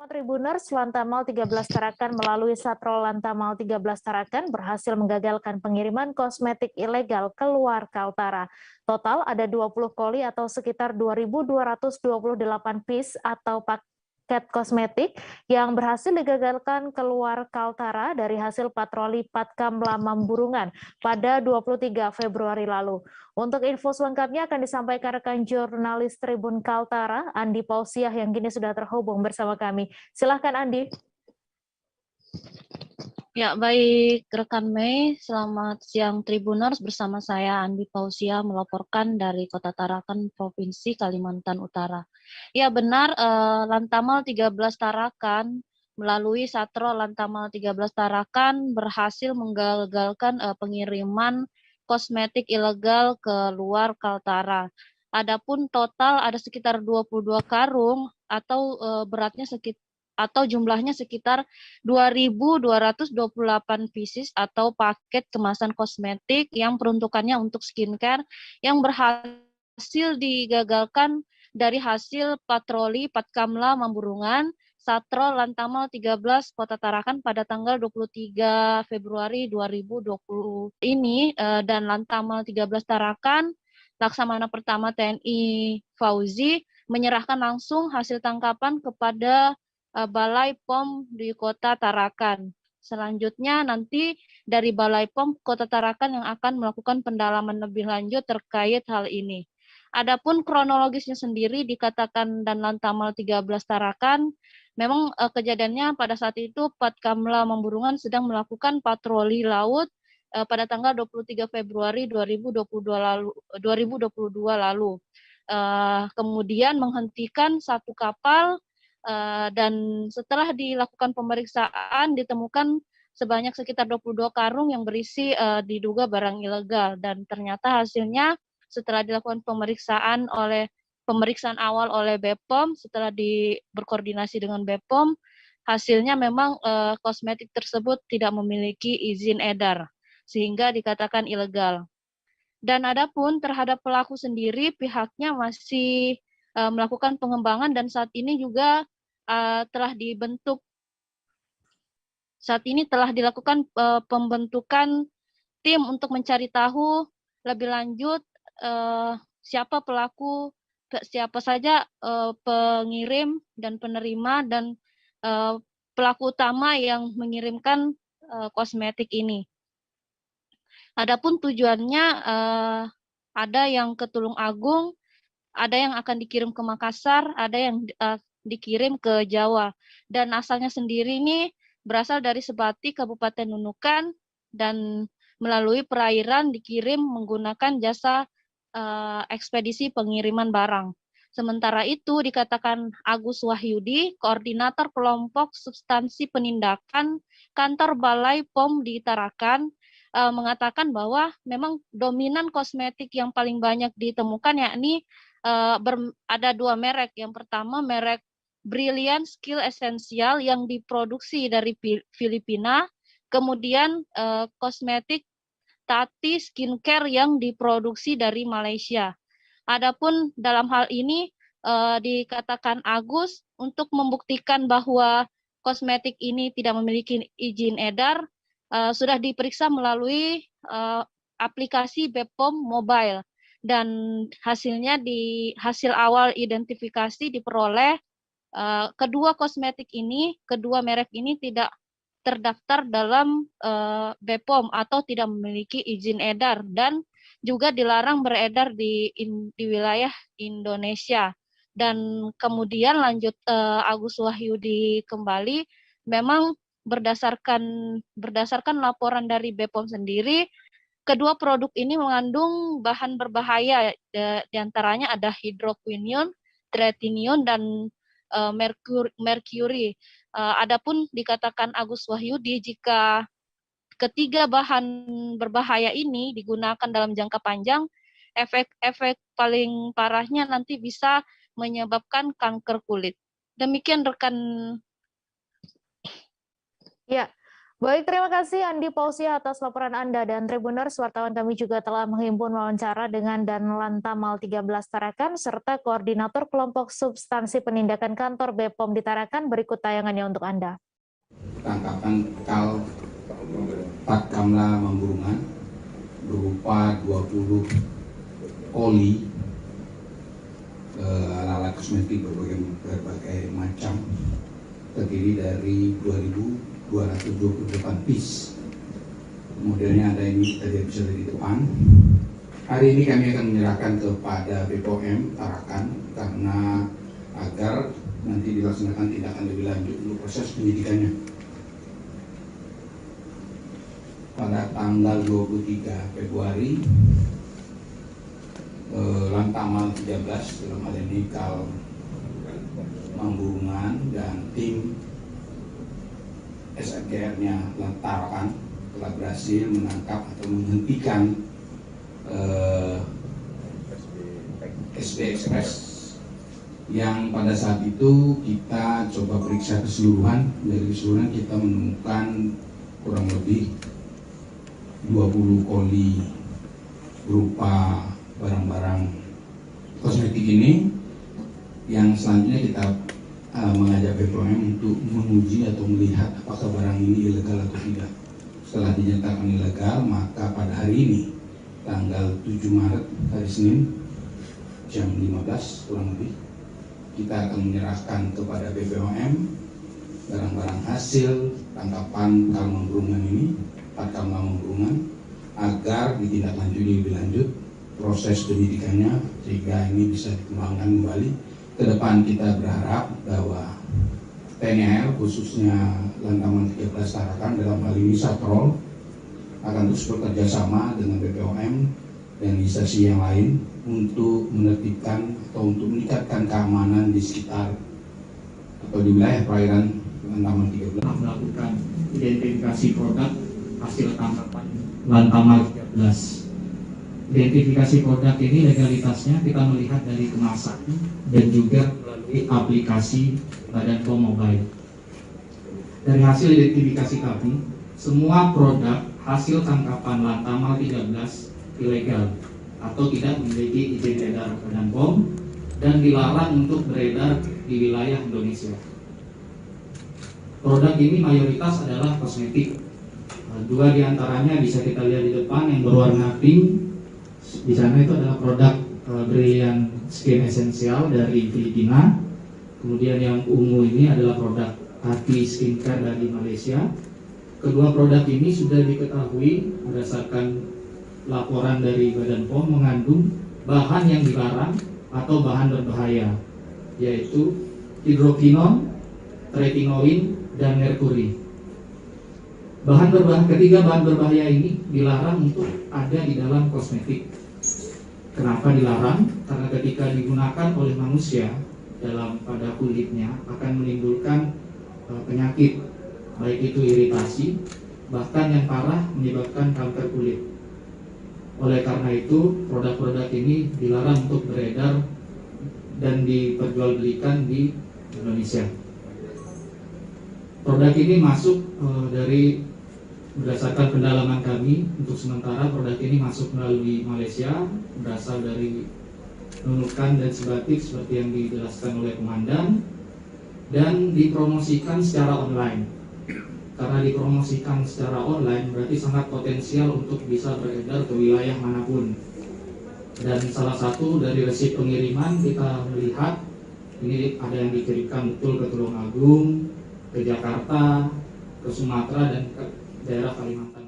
Tribuners, Lantamal 13 Tarakan melalui Satrol Lantamal 13 Tarakan berhasil menggagalkan pengiriman kosmetik ilegal keluar Kaltara. Total ada 20 koli atau sekitar 2.228 piece atau paket kosmetik yang berhasil digagalkan keluar Kaltara dari hasil patroli Patkamla Mamburungan pada 23 Februari lalu. Untuk info selengkapnya akan disampaikan rekan jurnalis Tribun Kaltara, Andi Pausiah, yang kini sudah terhubung bersama kami. Silahkan, Andi. Ya, baik rekan Mei, selamat siang Tribuners, bersama saya Andi Pausiah melaporkan dari Kota Tarakan, Provinsi Kalimantan Utara. Ya benar, Lantamal 13 Tarakan melalui Satro Lantamal 13 Tarakan berhasil menggagalkan pengiriman kosmetik ilegal ke luar Kaltara. Adapun total ada sekitar 22 karung atau beratnya jumlahnya sekitar 2.228 pieces atau paket kemasan kosmetik yang peruntukannya untuk skincare yang berhasil digagalkan dari hasil patroli Patkamla Mamburungan Satro Lantamal 13 Kota Tarakan pada tanggal 23 Februari 2020 ini, dan Lantamal 13 Tarakan Laksamana Pertama TNI Fauzi menyerahkan langsung hasil tangkapan kepada Balai POM di Kota Tarakan. Selanjutnya nanti dari Balai POM Kota Tarakan yang akan melakukan pendalaman lebih lanjut terkait hal ini. Adapun kronologisnya sendiri dikatakan dan Lantamal 13 Tarakan, memang kejadiannya pada saat itu Patkamla Mamburungan sedang melakukan patroli laut pada tanggal 23 Februari 2022 lalu. Kemudian menghentikan satu kapal dan setelah dilakukan pemeriksaan ditemukan sebanyak sekitar 22 karung yang berisi diduga barang ilegal, dan ternyata hasilnya setelah dilakukan pemeriksaan awal oleh BPOM, setelah berkoordinasi dengan BPOM, hasilnya memang kosmetik tersebut tidak memiliki izin edar, sehingga dikatakan ilegal. Dan adapun terhadap pelaku sendiri, pihaknya masih melakukan pengembangan dan saat ini juga telah dilakukan pembentukan tim untuk mencari tahu lebih lanjut siapa pelaku, siapa saja pengirim dan penerima dan pelaku utama yang mengirimkan kosmetik ini. Adapun tujuannya ada yang ke Tulung Agung, ada yang akan dikirim ke Makassar, ada yang dikirim ke Jawa. Dan asalnya sendiri ini berasal dari Sebati, Kabupaten Nunukan, dan melalui perairan dikirim menggunakan jasa ekspedisi pengiriman barang. Sementara itu dikatakan Agus Wahyudi, koordinator kelompok substansi penindakan kantor Balai POM di Tarakan, mengatakan bahwa memang dominan kosmetik yang paling banyak ditemukan yakni ada dua merek. Yang pertama merek Brilliant Skill Essential yang diproduksi dari Filipina, kemudian kosmetik Tati Skincare yang diproduksi dari Malaysia. Adapun dalam hal ini dikatakan Agus untuk membuktikan bahwa kosmetik ini tidak memiliki izin edar, sudah diperiksa melalui aplikasi BPOM Mobile, dan hasilnya hasil awal identifikasi diperoleh kedua merek ini tidak terdaftar dalam BPOM atau tidak memiliki izin edar dan juga dilarang beredar di wilayah Indonesia. Dan kemudian lanjut Agus Wahyudi kembali, memang berdasarkan laporan dari BPOM sendiri, kedua produk ini mengandung bahan berbahaya, diantaranya ada hidroquinone, tretinium, dan merkuri. Adapun dikatakan Agus Wahyudi, jika ketiga bahan berbahaya ini digunakan dalam jangka panjang, efek paling parahnya nanti bisa menyebabkan kanker kulit. Demikian rekan. Ya, Baik, terima kasih Andi Pausia atas laporan Anda, dan Tribuners, wartawan kami juga telah menghimpun wawancara dengan Danlantamal 13 Tarakan serta Koordinator Kelompok Substansi Penindakan Kantor BPOM di Tarakan. Berikut tayangannya untuk Anda. Tangkapan Kal Patkamla Mamburungan berupa 20 oli alat kosmetik berbagai macam, terdiri dari 2.228 piece. Modelnya ada ini, kita bisa lihat di depan. Hari ini kami akan menyerahkan kepada BPOM Tarakan karena agar nanti dilaksanakan tindakan lebih lanjut untuk proses penyidikannya. Pada tanggal 23 Februari, Lantamal 13 dalam hal ini Kal Mamburungan dan tim SFGR-nya Tarakan telah berhasil menangkap atau menghentikan SB Express yang pada saat itu kita coba periksa keseluruhan. Dari keseluruhan kita menemukan kurang lebih 20 koli berupa barang-barang kosmetik ini, yang selanjutnya kita mengajak BPOM untuk menguji atau melihat apakah barang ini ilegal atau tidak. Setelah dinyatakan ilegal, maka pada hari ini tanggal 7 Maret hari Senin jam 15 kurang lebih, kita akan menyerahkan kepada BPOM barang-barang hasil tangkapan Kal Mamburungan ini, Patkamla Mamburungan, agar ditindaklanjuti lebih lanjut proses penyidikannya sehingga ini bisa dikembangkan kembali. Ke depan kita berharap bahwa TNI AL khususnya Lantamal 13 Tarakan dalam hal ini Satrol akan terus bekerja sama dengan BPOM dan instansi yang lain untuk menertibkan atau untuk meningkatkan keamanan di sekitar atau di wilayah perairan Lantamal 13. Melakukan identifikasi produk hasil tangkapan Lantamal 13. Identifikasi produk ini legalitasnya kita melihat dari kemasan dan juga melalui aplikasi Badan POM Mobile. Dari hasil identifikasi kami, semua produk hasil tangkapan Lantamal 13 ilegal atau tidak memiliki izin edar Badan POM dan dilarang untuk beredar di wilayah Indonesia. Produk ini mayoritas adalah kosmetik. Dua diantaranya bisa kita lihat di depan, yang berwarna pink. Di sana itu adalah produk Brilliant Skin Essential dari Filipina. Kemudian yang ungu ini adalah produk Hati Skincare dari Malaysia. Kedua produk ini sudah diketahui berdasarkan laporan dari Badan POM mengandung bahan yang dilarang atau bahan berbahaya, yaitu hidrokinon, tretinoin, dan merkuri. Ketiga bahan berbahaya ini dilarang untuk ada di dalam kosmetik. Kenapa dilarang? Karena ketika digunakan oleh manusia pada kulitnya akan menimbulkan penyakit, baik itu iritasi, bahkan yang parah menyebabkan kanker kulit. Oleh karena itu, produk-produk ini dilarang untuk beredar dan diperjualbelikan di Indonesia. Produk ini masuk berdasarkan pendalaman kami, untuk sementara produk ini masuk melalui Malaysia, berasal dari Nunukan dan Sebatik seperti yang dijelaskan oleh Komandan, dan dipromosikan secara online. Karena dipromosikan secara online berarti sangat potensial untuk bisa beredar ke wilayah manapun. Dan salah satu dari resip pengiriman kita melihat ini ada yang dikirimkan betul ke Tulungagung, ke Jakarta, ke Sumatera, dan ke daerah Kalimantan.